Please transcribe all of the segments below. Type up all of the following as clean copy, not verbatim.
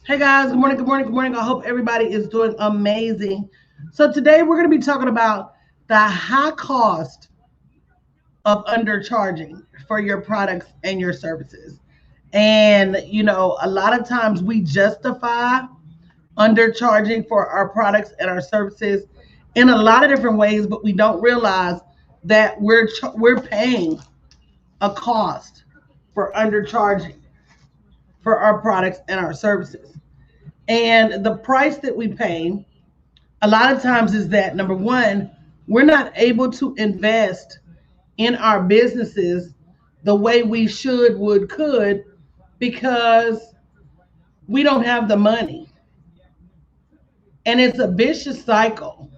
Hey guys, good morning, good morning, good morning. I hope everybody is doing amazing. So today we're going to be talking about the high cost of undercharging for your products and your services. And a lot of times we justify undercharging for our products and our services in a lot of different ways, but we don't realize that we're paying a cost for undercharging for our products and our services. And the price that we pay a lot of times is that number one, we're not able to invest in our businesses the way we should, would, could, because we don't have the money. And it's a vicious cycle.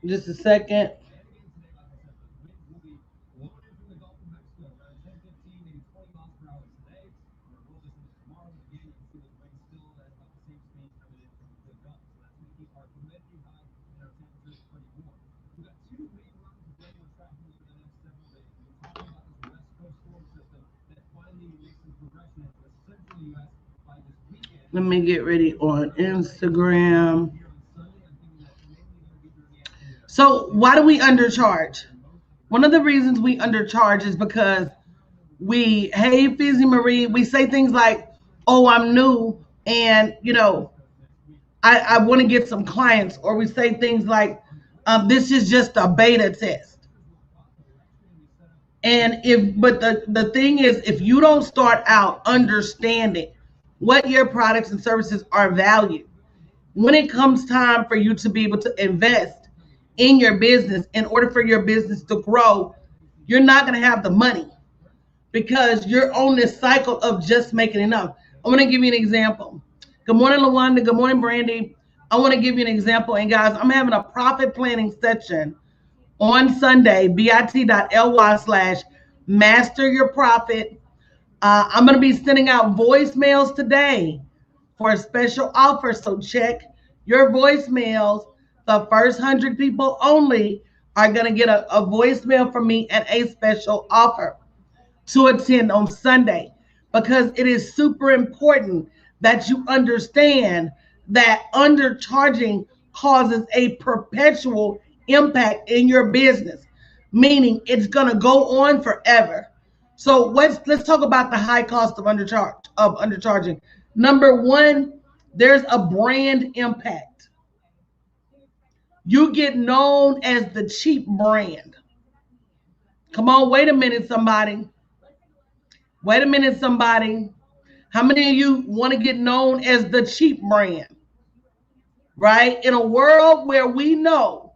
Just a second. Let me get ready on Instagram. So, why do we undercharge? One of the reasons we undercharge is because hey, Fizzy Marie, we say things like, oh, I'm new and, I want to get some clients, or we say things like, this is just a beta test. And but the thing is, if you don't start out understanding what your products and services are valued, when it comes time for you to be able to invest in your business in order for your business to grow, you're not going to have the money because you're on this cycle of just making enough. I want to give you an example. Good morning, Lawanda. Good morning, Brandy. I want to give you an example. And guys, I'm having a profit planning session on Sunday, bit.ly/master your profit. I'm going to be sending out voicemails today for a special offer. So check your voicemails. The first 100 people only are going to get a voicemail from me and a special offer to attend on Sunday, because it is super important that you understand that undercharging causes a perpetual impact in your business, meaning it's going to go on forever. So let's talk about the high cost of undercharging. Number one, there's a brand impact. You get known as the cheap brand. Come on, wait a minute, somebody. Wait a minute, somebody. How many of you want to get known as the cheap brand? Right? In a world where we know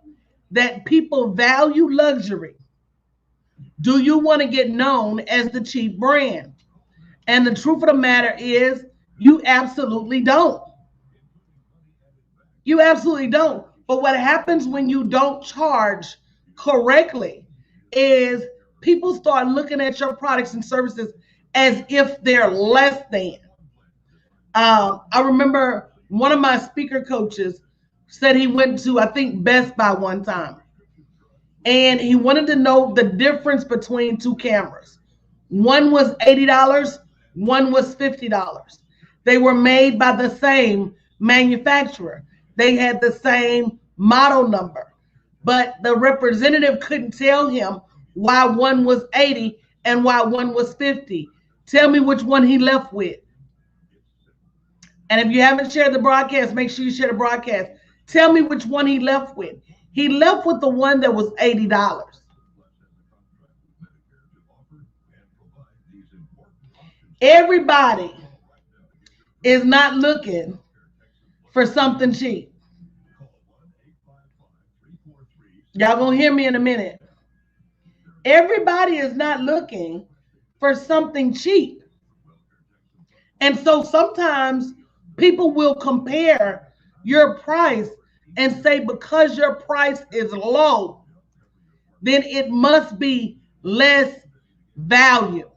that people value luxury, do you want to get known as the cheap brand? And the truth of the matter is, you absolutely don't. You absolutely don't. But what happens when you don't charge correctly is people start looking at your products and services as if they're less than. I remember one of my speaker coaches said he went to, I think, Best Buy one time, and he wanted to know the difference between two cameras. One was $80, one was $50. They were made by the same manufacturer. They had the same model number, but the representative couldn't tell him why one was 80 and why one was 50. Tell me which one he left with. And if you haven't shared the broadcast, make sure you share the broadcast. Tell me which one he left with. He left with the one that was $80. Everybody is not looking for something cheap. Y'all gonna hear me in a minute. Everybody is not looking for something cheap. And so sometimes people will compare your price and say, because your price is low, then it must be less value.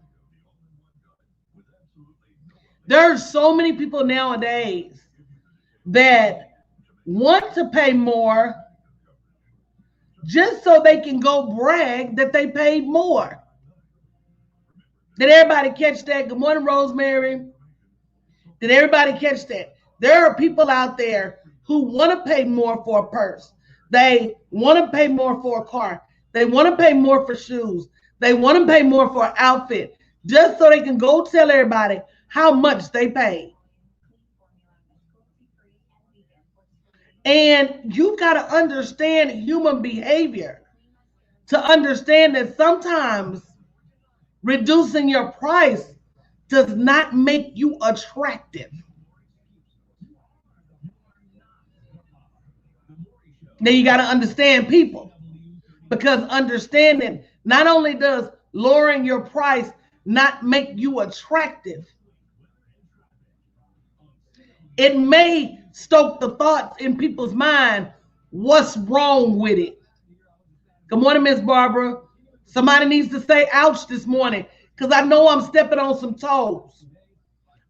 There are so many people nowadays that want to pay more just so they can go brag that they paid more. Did everybody catch that? Good morning, Rosemary. Did everybody catch that? There are people out there who want to pay more for a purse. They want to pay more for a car. They want to pay more for shoes. They want to pay more for an outfit just so they can go tell everybody how much they paid. And you've got to understand human behavior to understand that sometimes reducing your price does not make you attractive. Now you got to understand people, because understanding not only does lowering your price not make you attractive, it may stoke the thoughts in people's mind, what's wrong with it? Good morning, Miss Barbara. Somebody needs to say ouch this morning, because I know I'm stepping on some toes.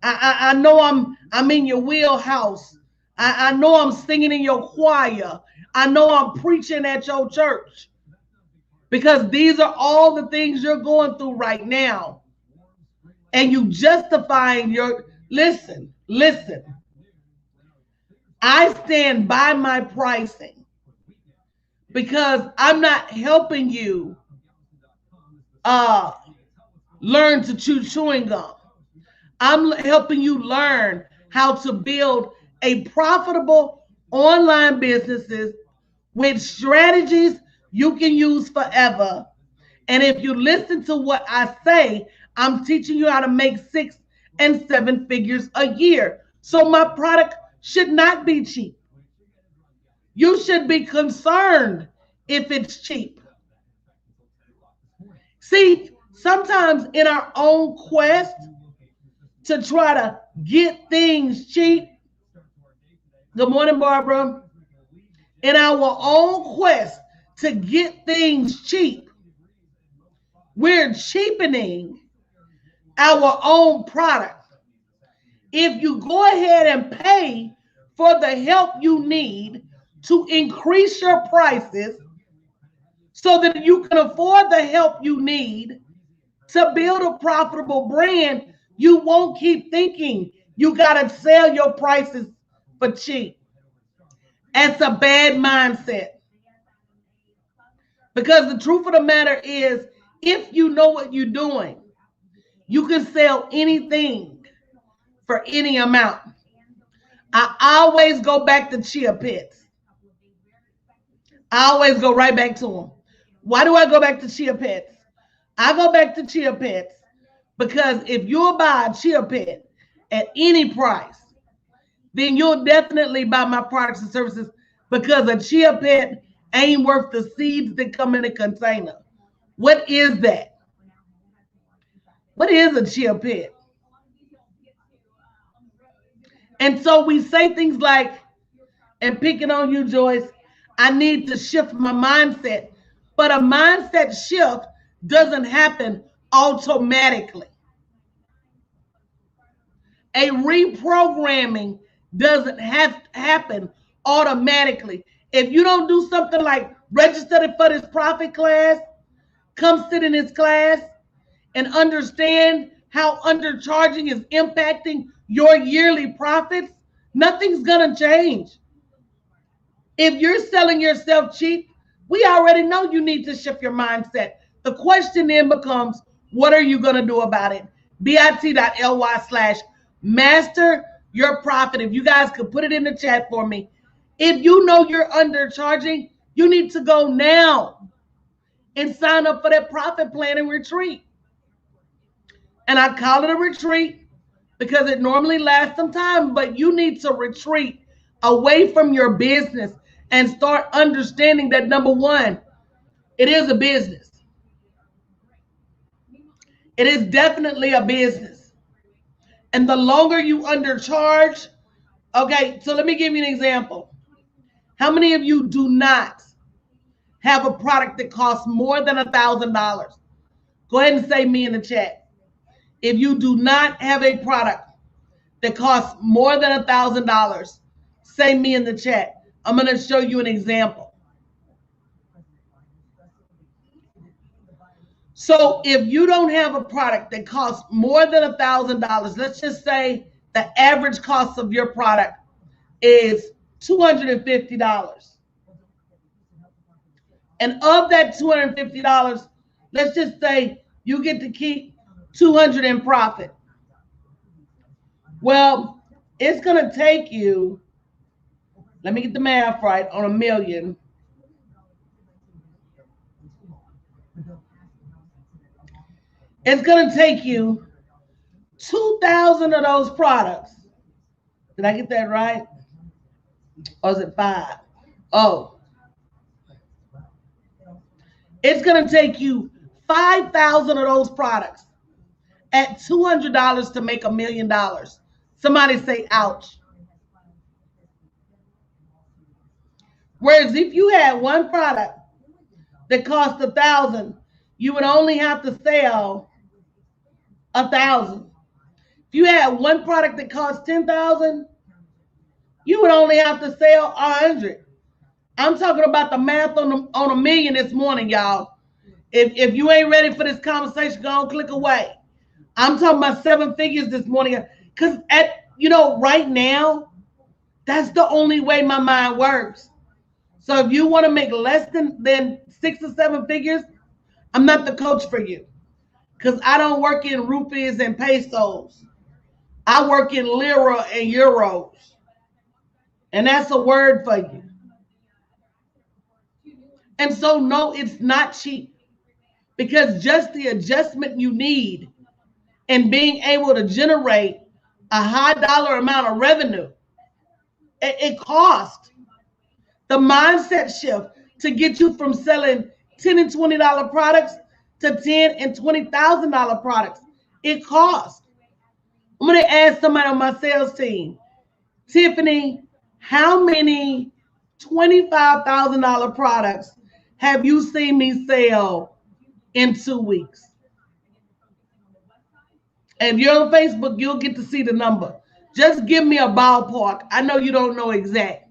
I know I'm in your wheelhouse. I know I'm singing in your choir. I know I'm preaching at your church, because these are all the things you're going through right now. And you justifying your, listen. I stand by my pricing because I'm not helping you learn to chew chewing gum. I'm helping you learn how to build a profitable online businesses with strategies you can use forever. And if you listen to what I say, I'm teaching you how to make 6 and 7 figures a year. So my product should not be cheap. You should be concerned if it's cheap. See, sometimes in our own quest to try to get things cheap, good morning, Barbara, in our own quest to get things cheap, we're cheapening our own product. If you go ahead and pay for the help you need to increase your prices so that you can afford the help you need to build a profitable brand, you won't keep thinking you got to sell your prices for cheap. That's a bad mindset. Because the truth of the matter is, if you know what you're doing, you can sell anything for any amount. I always go back to chia pets. I always go right back to them. Why do I go back to chia pets? I go back to chia pets because if you'll buy a chia pet at any price, then you'll definitely buy my products and services, because a chia pet ain't worth the seeds that come in a container. What is that? What is a chia pet? And so we say things like, and picking on you, Joyce, I need to shift my mindset. But a mindset shift doesn't happen automatically. A reprogramming doesn't have to happen automatically. If you don't do something like register for this profit class, come sit in this class and understand how undercharging is impacting your yearly profits, nothing's going to change. If you're selling yourself cheap, we already know you need to shift your mindset. The question then becomes, what are you going to do about it? bit.ly/master your profit. If you guys could put it in the chat for me. If you know you're undercharging, you need to go now and sign up for that profit planning retreat. And I call it a retreat because it normally lasts some time, but you need to retreat away from your business and start understanding that, number one, it is a business. It is definitely a business. And the longer you undercharge, okay, so let me give you an example. How many of you do not have a product that costs more than $1,000? Go ahead and say me in the chat. If you do not have a product that costs more than $1,000, say me in the chat. I'm going to show you an example. So if you don't have a product that costs more than $1,000, let's just say the average cost of your product is $250. And of that $250, let's just say you get to keep $200 in profit. Well, it's going to take you, let me get the math right, on $1 million. It's going to take you 2,000 of those products. Did I get that right? Or is it 5? Oh. It's going to take you 5,000 of those products at $200 to make $1 million. Somebody say, ouch. Whereas if you had one product that cost 1,000, you would only have to sell 1,000. If you had one product that cost 10,000, you would only have to sell 100. I'm talking about the math on $1 million this morning, y'all. If you ain't ready for this conversation, go on, click away. I'm talking about 7 figures this morning. Because right now, that's the only way my mind works. So if you want to make less than 6 or 7 figures, I'm not the coach for you. Because I don't work in rupees and pesos. I work in lira and euros. And that's a word for you. And so, no, it's not cheap. Because just the adjustment you need in being able to generate a high dollar amount of revenue, it costs. The mindset shift to get you from selling $10 and $20 products to $10,000 and $20,000 products, it costs. I'm going to ask somebody on my sales team, Tiffany, how many $25,000 products have you seen me sell in 2 weeks? And if you're on Facebook, you'll get to see the number. Just give me a ballpark. I know you don't know exact.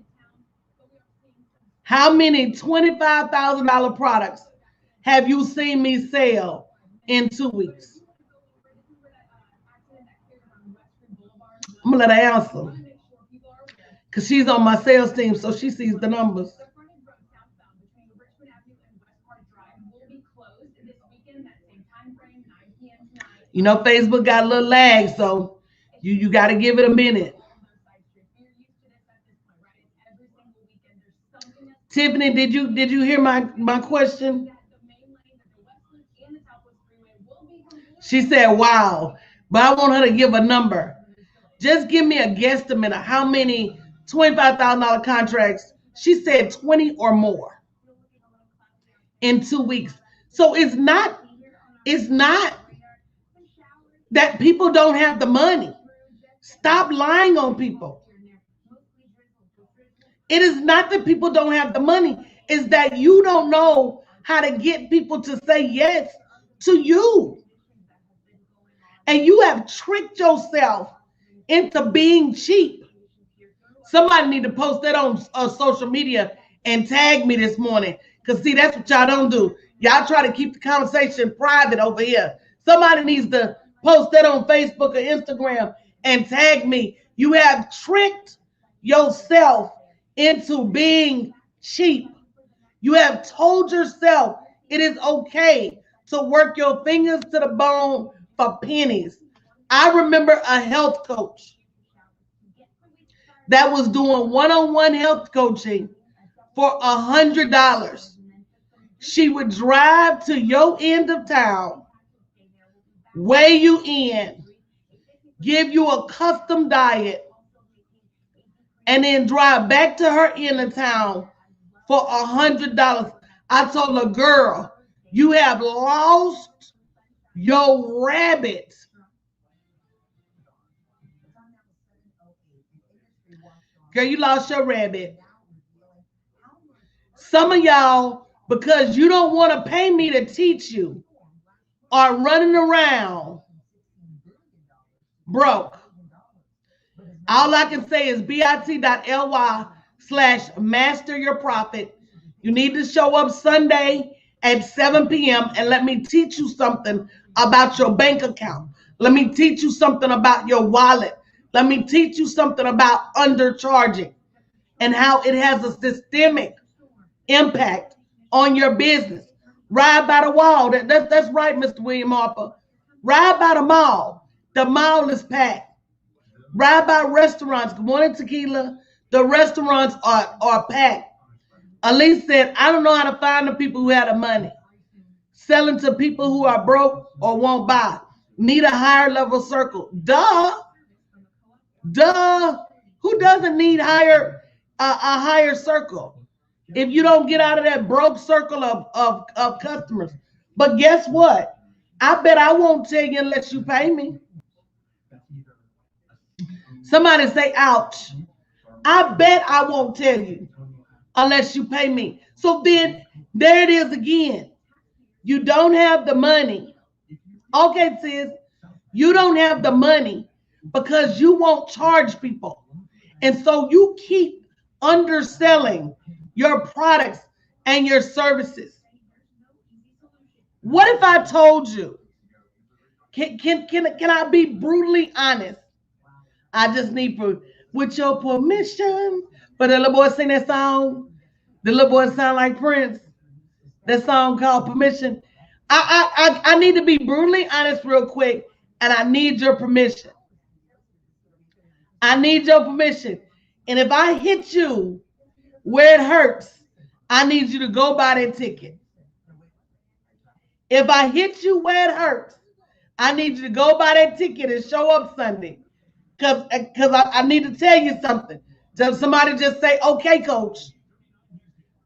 How many $25,000 products have you seen me sell in 2 weeks? I'm going to let her answer. Because she's on my sales team, so she sees the numbers. You know, Facebook got a little lag, so you got to give it a minute. Tiffany, did you hear my question? She said, wow, but I want her to give a number. Just give me a guesstimate of how many $25,000 contracts. She said 20 or more in 2 weeks. So it's not that people don't have the money. Stop lying on people. It is not that people don't have the money. It's that you don't know how to get people to say yes to you. And you have tricked yourself into being cheap. Somebody need to post that on social media and tag me this morning. Because, see, that's what y'all don't do. Y'all try to keep the conversation private over here. Somebody needs to post that on Facebook or Instagram and tag me. You have tricked yourself into being cheap. You have told yourself it is okay to work your fingers to the bone for pennies. I remember a health coach that was doing one-on-one health coaching for $100. She would drive to your end of town, weigh you in, give you a custom diet, and then drive back to her end of town for $100. I told her, girl, you have lost your rabbit. Girl, you lost your rabbit. Some of y'all, because you don't want to pay me to teach you, are running around broke. All I can say is bit.ly/master your profit. You need to show up Sunday at 7 p.m. and let me teach you something about your bank account. Let me teach you something about your wallet. Let me teach you something about undercharging and how it has a systemic impact on your business. Ride by the wall. That's right, Mr. William Harper. Ride by the mall. The mall is packed. Ride by restaurants. Good morning, Tequila. The restaurants are packed. Elise said, I don't know how to find the people who have the money. Selling to people who are broke or won't buy. Need a higher level circle. Duh. Who doesn't need a higher circle? If you don't get out of that broke circle of customers. But guess what? I bet I won't tell you unless you pay me. Somebody say, ouch. I bet I won't tell you unless you pay me. So then there it is again. You don't have the money. Okay, sis, you don't have the money because you won't charge people. And so you keep underselling your products and your services. What if I told you? Can I be brutally honest? I just need proof. With your permission. But the little boy sing that song. The little boy sound like Prince. That song called Permission. I need to be brutally honest real quick, and I need your permission. I need your permission. And if I hit you where it hurts, I need you to go buy that ticket. If I hit you where it hurts, I need you to go buy that ticket and show up Sunday. Because I need to tell you something. So somebody just say, okay, coach.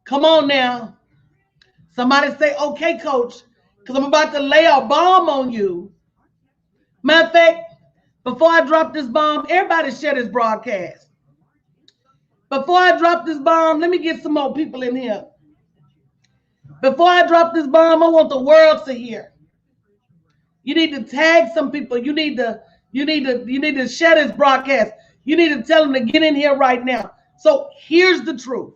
Come on now. Somebody say, okay, coach. Because I'm about to lay a bomb on you. Matter of fact, before I drop this bomb, everybody share this broadcast. Before I drop this bomb, let me get some more people in here. Before I drop this bomb, I want the world to hear. You need to tag some people. You need to share this broadcast. You need to tell them to get in here right now. So here's the truth.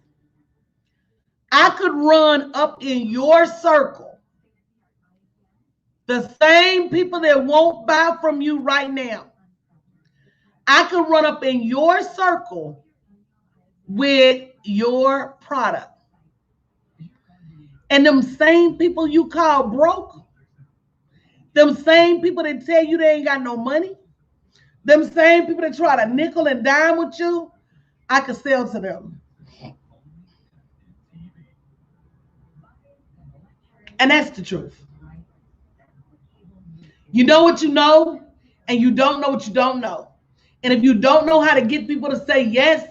I could run up in your circle the same people that won't buy from you right now. I could run up in your circle with your product. And them same people you call broke, them same people that tell you they ain't got no money, them same people that try to nickel and dime with you, I could sell to them. And that's the truth. You know what you know, and you don't know what you don't know. And if you don't know how to get people to say yes,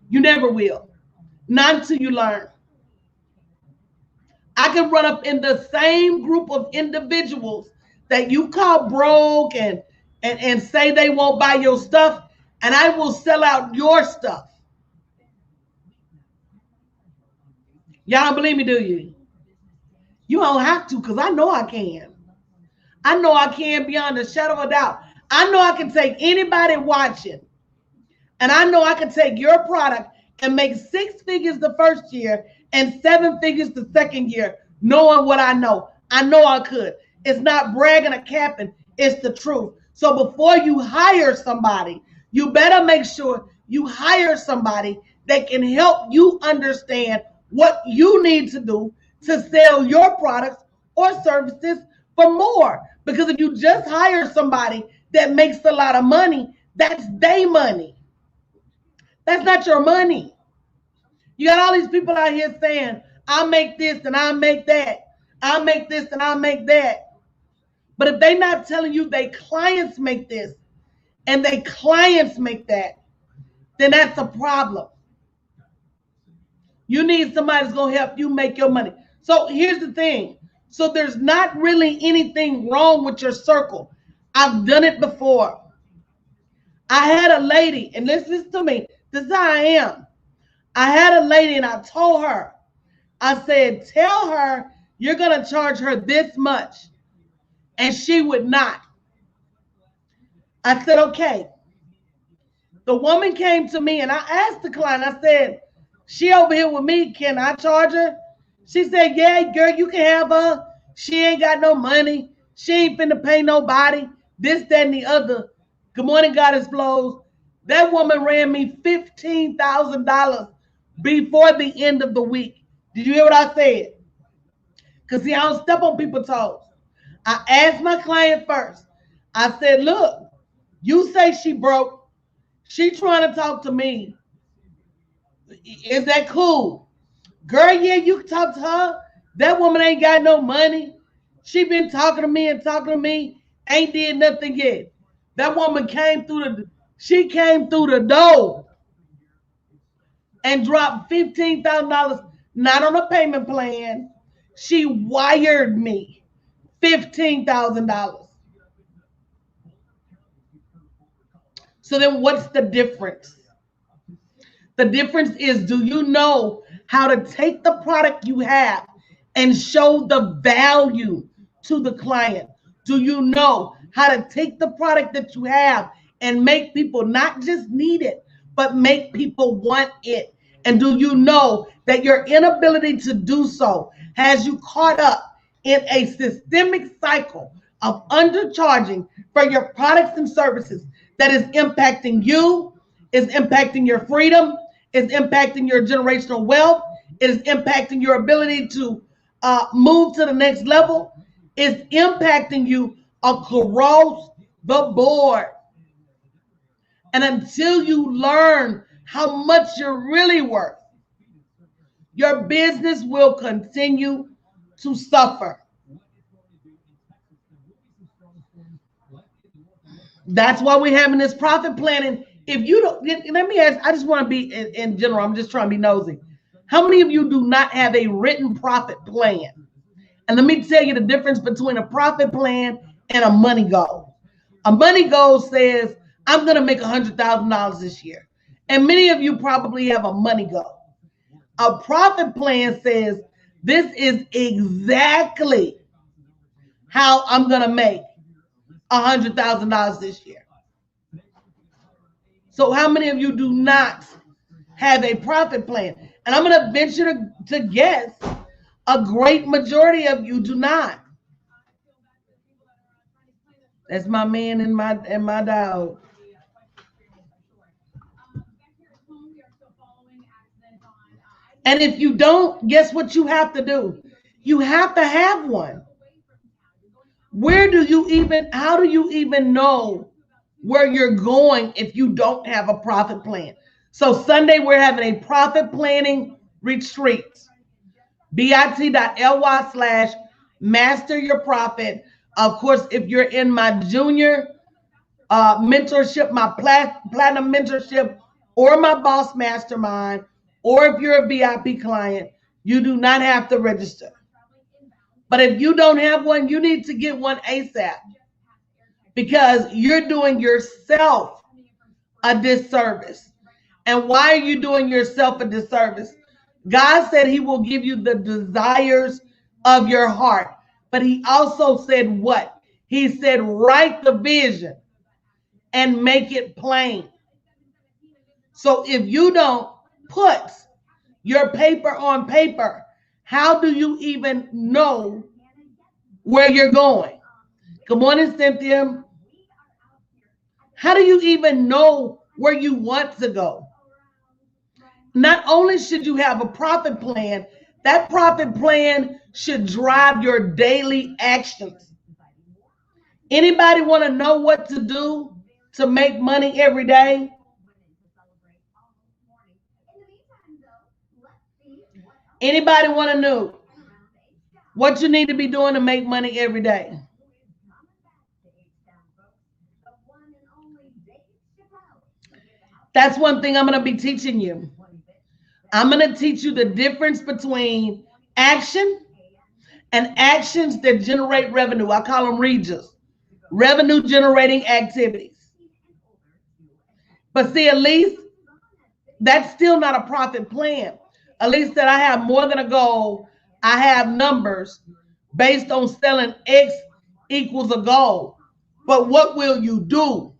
you never will. Not until you learn. I can run up in the same group of individuals that you call broke and say they won't buy your stuff, and I will sell out your stuff. Y'all don't believe me, do you? You don't have to, because I know I can. I know I can beyond a shadow of a doubt. I know I can take anybody watching, and I know I can take your product and make 6 figures the first year and 7 figures the second year, knowing what I know. I know I could. It's not bragging or capping. It's the truth. So before you hire somebody, you better make sure you hire somebody that can help you understand what you need to do to sell your products or services for more. Because if you just hire somebody that makes a lot of money, that's their money. That's not your money. You got all these people out here saying, I'll make this and I'll make that. I'll make this and I'll make that. But if they're not telling you their clients make this and their clients make that, then that's a problem. You need somebody that's going to help you make your money. So here's the thing. So there's not really anything wrong with your circle. I've done it before. I had a lady, and listen to me. This is how I am. I had a lady and I told her, I said, tell her you're going to charge her this much. And she would not. I said, okay. The woman came to me and I asked the client, I said, she over here with me, can I charge her? She said, yeah, girl, you can have her. She ain't got no money. She ain't finna pay nobody. This, that, and the other. Good morning, Goddess Flows. That woman ran me $15,000 before the end of the week. Did you hear what I said? Because see, I don't step on people's toes. I asked my client first. I said, look, you say she broke. She trying to talk to me. Is that cool? Girl, yeah, you can talk to her. That woman ain't got no money. She been talking to me and talking to me. Ain't did nothing yet. That woman she came through the door and dropped $15,000, not on a payment plan. She wired me $15,000. So then what's the difference? The difference is, do you know how to take the product you have and show the value to the client? Do you know how to take the product that you have and make people not just need it, but make people want it? And do you know that your inability to do so has you caught up in a systemic cycle of undercharging for your products and services that is impacting you, is impacting your freedom, is impacting your generational wealth, it is impacting your ability to move to the next level, it's impacting you across the board. And until you learn how much you're really worth, your business will continue to suffer. That's why we're having this profit planning. If you don't, let me ask, I just want to be in general, I'm just trying to be nosy. How many of you do not have a written profit plan? And let me tell you the difference between a profit plan and a money goal. A money goal says, I'm going to make $100,000 this year. And many of you probably have a money goal. A profit plan says, this is exactly how I'm going to make $100,000 this year. So how many of you do not have a profit plan? And I'm going to venture to guess a great majority of you do not. That's my man and my dog. And if you don't, guess what you have to do? You have to have one. How do you even know where you're going if you don't have a profit plan? So Sunday, we're having a profit planning retreat. bit.ly/master your profit. Of course, if you're in my junior mentorship, my platinum mentorship, or my boss mastermind, or if you're a VIP client, you do not have to register. But if you don't have one, you need to get one ASAP, because you're doing yourself a disservice. And why are you doing yourself a disservice? God said he will give you the desires of your heart. But he also said what? He said, write the vision and make it plain. So if you don't put your paper on paper, how do you even know where you're going? Good morning, Cynthia. How do you even know where you want to go? Not only should you have a profit plan, that profit plan should drive your daily actions. Anybody want to know what to do to make money every day? Anybody want to know what you need to be doing to make money every day? That's one thing I'm going to be teaching you. I'm going to teach you the difference between action and actions that generate revenue. I call them REGAs, revenue generating activities. But see, at least that's still not a profit plan. At least that I have more than a goal. I have numbers based on selling X equals a goal. But what will you do?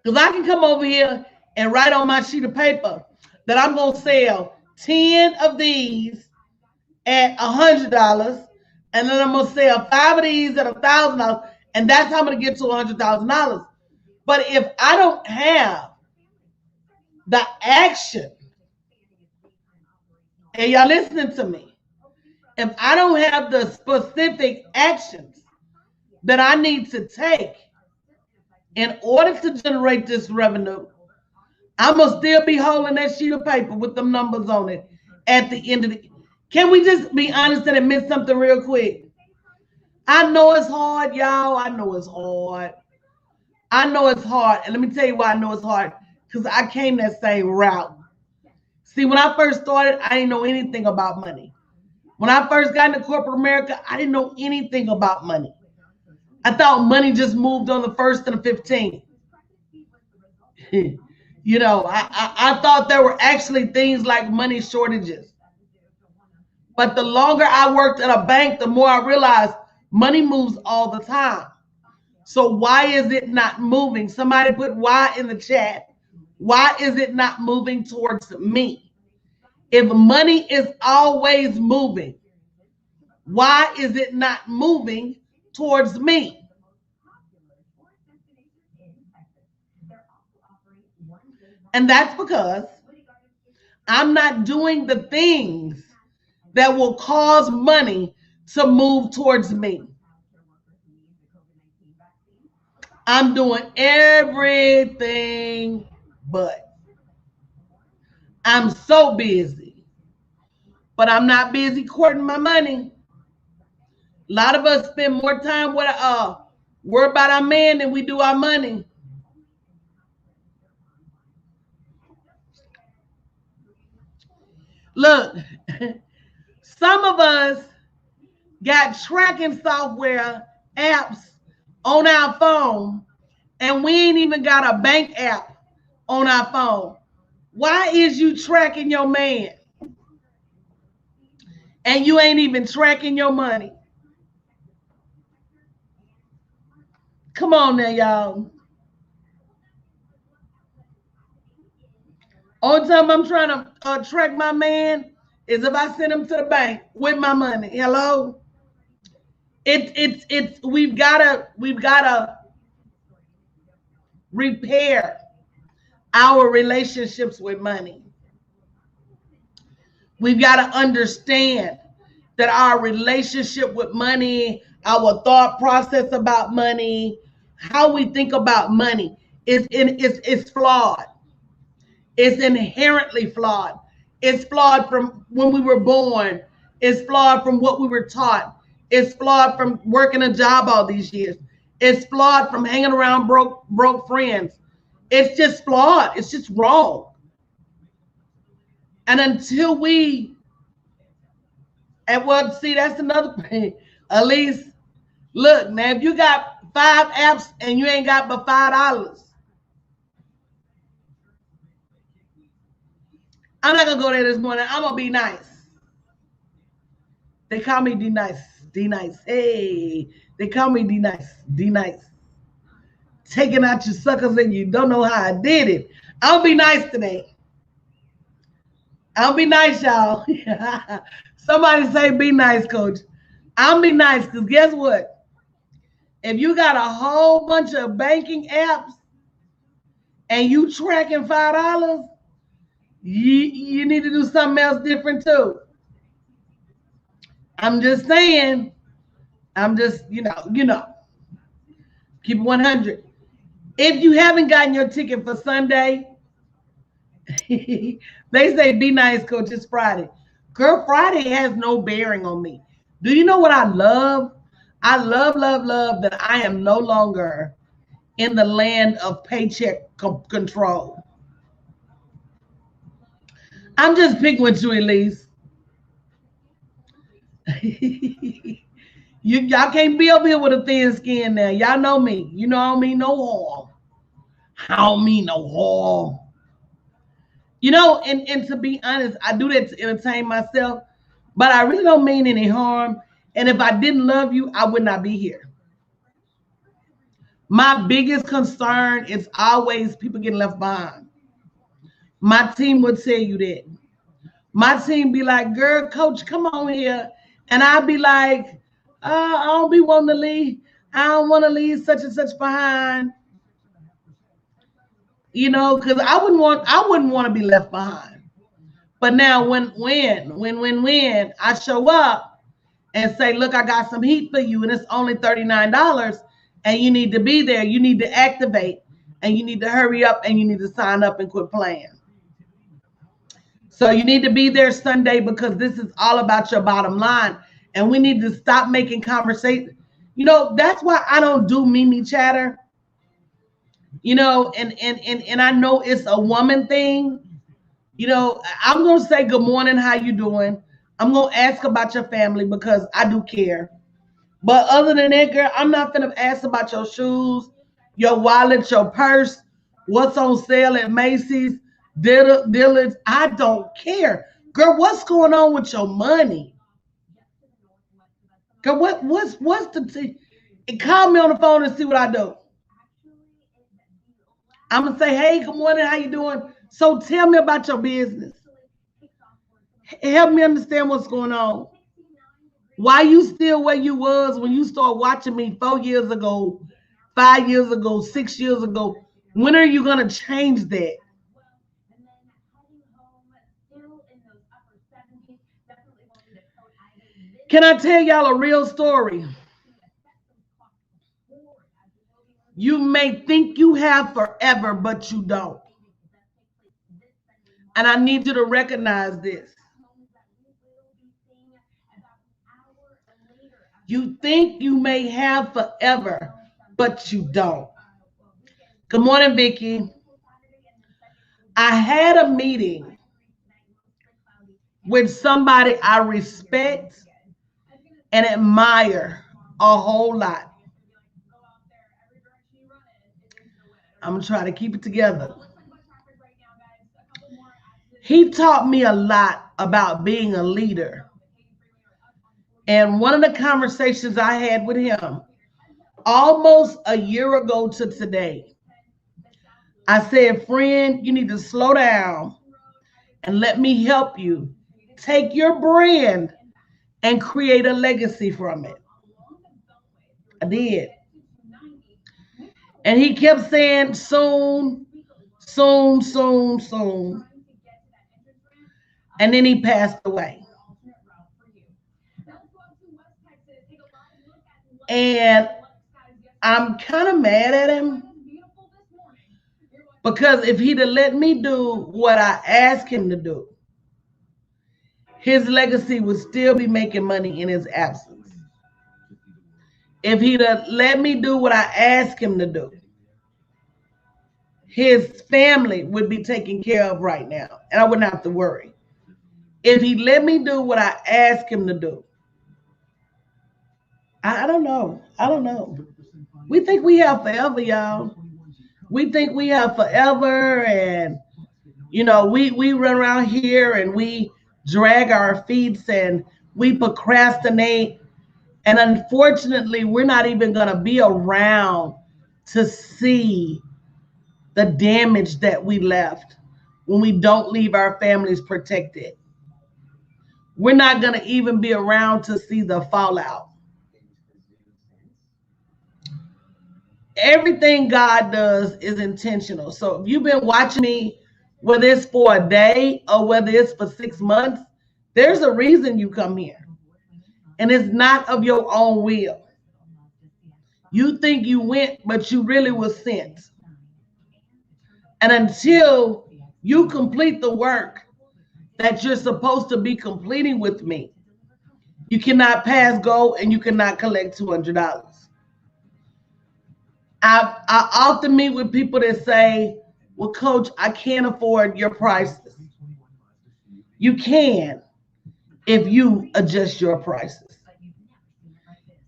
Because I can come over here and write on my sheet of paper, that I'm going to sell 10 of these at $100, and then I'm going to sell 5 of these at $1,000, and that's how I'm going to get to $100,000. But if I don't have the action, and y'all listening to me, if I don't have the specific actions that I need to take in order to generate this revenue, I'm going to still be holding that sheet of paper with them numbers on it at the end of the. Can we just be honest and admit something real quick? I know it's hard, y'all. I know it's hard. I know it's hard. And let me tell you why I know it's hard. Because I came that same route. See, when I first started, I didn't know anything about money. When I first got into corporate America, I didn't know anything about money. I thought money just moved on the 1st and the 15th. You know, I thought there were actually things like money shortages. But the longer I worked at a bank, the more I realized money moves all the time. So why is it not moving? Somebody put why in the chat. Why is it not moving towards me? If money is always moving, why is it not moving towards me? And that's because I'm not doing the things that will cause money to move towards me. I'm doing everything but. I'm so busy, but I'm not busy courting my money. A lot of us spend more time with worry about our man than we do our money. Look, some of us got tracking software apps on our phone, and we ain't even got a bank app on our phone. Why is you tracking your man and you ain't even tracking your money? Come on now, y'all. Only time I'm trying to track my man is if I send him to the bank with my money. Hello? It's we've gotta repair our relationships with money. We've got to understand that our relationship with money, our thought process about money, how we think about money is flawed. It's inherently flawed. It's flawed from when we were born. It's flawed from what we were taught. It's flawed from working a job all these years. It's flawed from hanging around broke friends. It's just flawed. It's just wrong. And until we, and well, see, that's another thing. At least, look, now, if you got 5 apps and you ain't got but $5, I'm not gonna go there this morning. I'm gonna be nice. They call me D Nice. D Nice. Hey, they call me D Nice. D Nice. Taking out your suckers and you don't know how I did it. I'll be nice today. I'll be nice, y'all. Somebody say be nice, coach. I'll be nice because guess what? If you got a whole bunch of banking apps and you tracking $5, you need to do something else different too. I'm just saying. I'm just, you know, keep it 100. If you haven't gotten your ticket for Sunday, they say be nice, coach. It's Friday. Girl, Friday has no bearing on me. Do you know what I love? I love that I am no longer in the land of paycheck control. I'm just picking with you, Elise. Y'all can't be up here with a thin skin now. Y'all know me. You know I don't mean no harm. I don't mean no harm. You know, and to be honest, I do that to entertain myself, but I really don't mean any harm. And if I didn't love you, I would not be here. My biggest concern is always people getting left behind. My team would tell you that. My team be like, girl, coach, come on here. And I'd be like, I don't be wanting to leave. I don't want to leave such and such behind. You know, because I wouldn't want to be left behind. But now when I show up and say, look, I got some heat for you, and it's only $39, and you need to be there, you need to activate, and you need to hurry up, and you need to sign up and quit playing. So you need to be there Sunday because this is all about your bottom line. And we need to stop making conversation. You know, that's why I don't do Mimi chatter. You know, and I know it's a woman thing. You know, I'm going to say good morning, how you doing? I'm going to ask about your family because I do care. But other than that, girl, I'm not going to ask about your shoes, your wallet, your purse, what's on sale at Macy's, Dillard's. I don't care. Girl, what's going on with your money? Girl, what's the call me on the phone and see what I do. I'm going to say, hey, good morning, how you doing? So tell me about your business. Help me understand what's going on. Why you still where you was when you started watching me 4 years ago, 5 years ago, 6 years ago? When are you going to change that? Can I tell y'all a real story? You may think you have forever, but you don't. And I need you to recognize this. You think you may have forever, but you don't. Good morning, Vicki. I had a meeting with somebody I respect and admire a whole lot. I'm going to try to keep it together. He taught me a lot about being a leader. And one of the conversations I had with him almost a year ago to today, I said, friend, you need to slow down and let me help you take your brand and create a legacy from it. I did. And he kept saying, soon, soon, soon, soon. And then he passed away. And I'm kind of mad at him because if he'd have let me do what I asked him to do, his legacy would still be making money in his absence. If he'd have let me do what I asked him to do, his family would be taken care of right now, and I wouldn't have to worry. If he let me do what I asked him to do, I don't know. I don't know. We think we have forever, y'all. We think we have forever, and you know, we run around here and we drag our feet and we procrastinate. And unfortunately, we're not even going to be around to see the damage that we left when we don't leave our families protected. We're not going to even be around to see the fallout. Everything God does is intentional. So if you've been watching me, whether it's for a day or whether it's for 6 months, there's a reason you come here. And it's not of your own will. You think you went, but you really was sent. And until you complete the work that you're supposed to be completing with me, you cannot pass go and you cannot collect $200. I often meet with people that say, well, coach, I can't afford your prices. You can if you adjust your prices.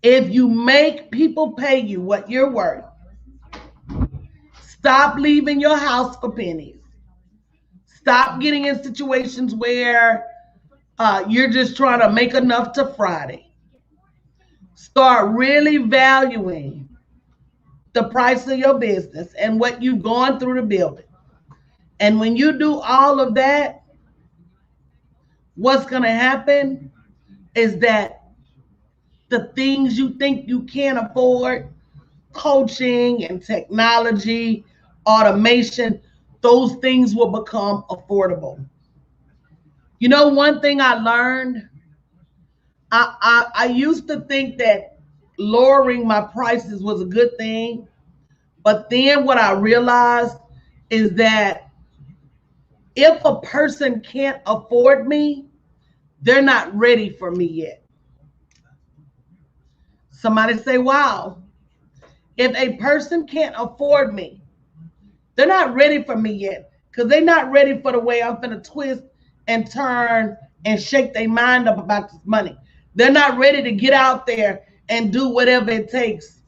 If you make people pay you what you're worth, stop leaving your house for pennies. Stop getting in situations where you're just trying to make enough to Friday. Start really valuing the price of your business and what you've gone through to build it. And when you do all of that, what's going to happen is that the things you think you can't afford, coaching and technology, automation, those things will become affordable. You know, one thing I learned, I used to think that lowering my prices was a good thing. But then what I realized is that if a person can't afford me, they're not ready for me yet. Somebody say, wow, if a person can't afford me, they're not ready for me yet, because they're not ready for the way I'm going to twist and turn and shake their mind up about this money. They're not ready to get out there and do whatever it takes,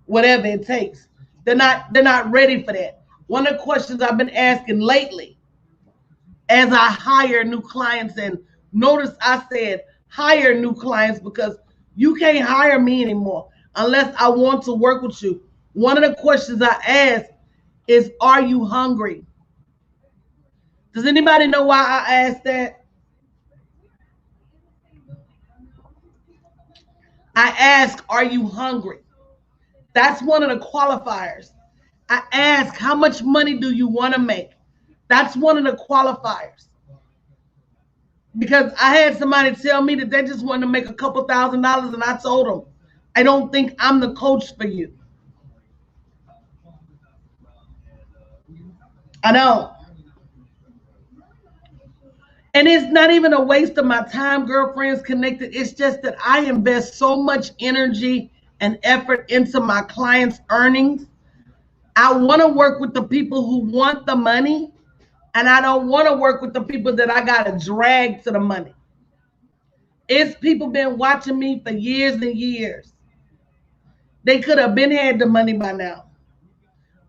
whatever it takes. They're not ready for that. One of the questions I've been asking lately as I hire new clients, and notice I said hire new clients because you can't hire me anymore unless I want to work with you. One of the questions I ask is, are you hungry? Does anybody know why I asked that? I ask, are you hungry? That's one of the qualifiers. I ask, how much money do you want to make? That's one of the qualifiers. Because I had somebody tell me that they just wanted to make a couple $1,000, and I told them, I don't think I'm the coach for you. I don't. And it's not even a waste of my time, Girlfriends Connected. It's just that I invest so much energy and effort into my clients' earnings. I want to work with the people who want the money, and I don't want to work with the people that I got to drag to the money. It's people been watching me for years and years. They could have been had the money by now.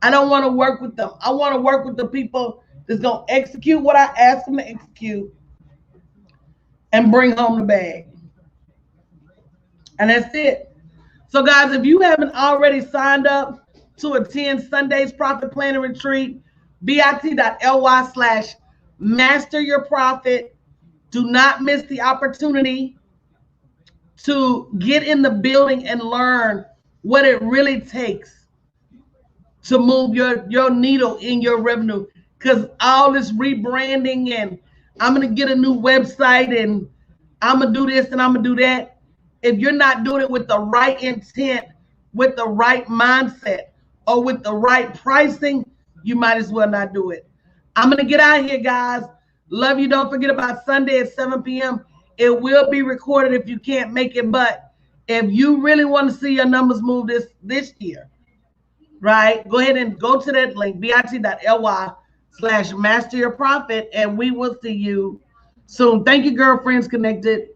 I don't want to work with them. I want to work with the people that's going to execute what I ask them to execute and bring home the bag. And that's it. So guys, if you haven't already signed up to attend Sunday's Profit Planning Retreat, bit.ly/master your profit. Do not miss the opportunity to get in the building and learn what it really takes to move your needle in your revenue. Because all this rebranding and I'm going to get a new website and I'm going to do this and I'm going to do that. If you're not doing it with the right intent, with the right mindset, or with the right pricing, you might as well not do it. I'm going to get out of here, guys. Love you. Don't forget about Sunday at 7 p.m. It will be recorded if you can't make it. But if you really want to see your numbers move this year, right, go ahead and go to that link, bit.ly/master your profit, and we will see you soon. Thank you, Girlfriends Connected.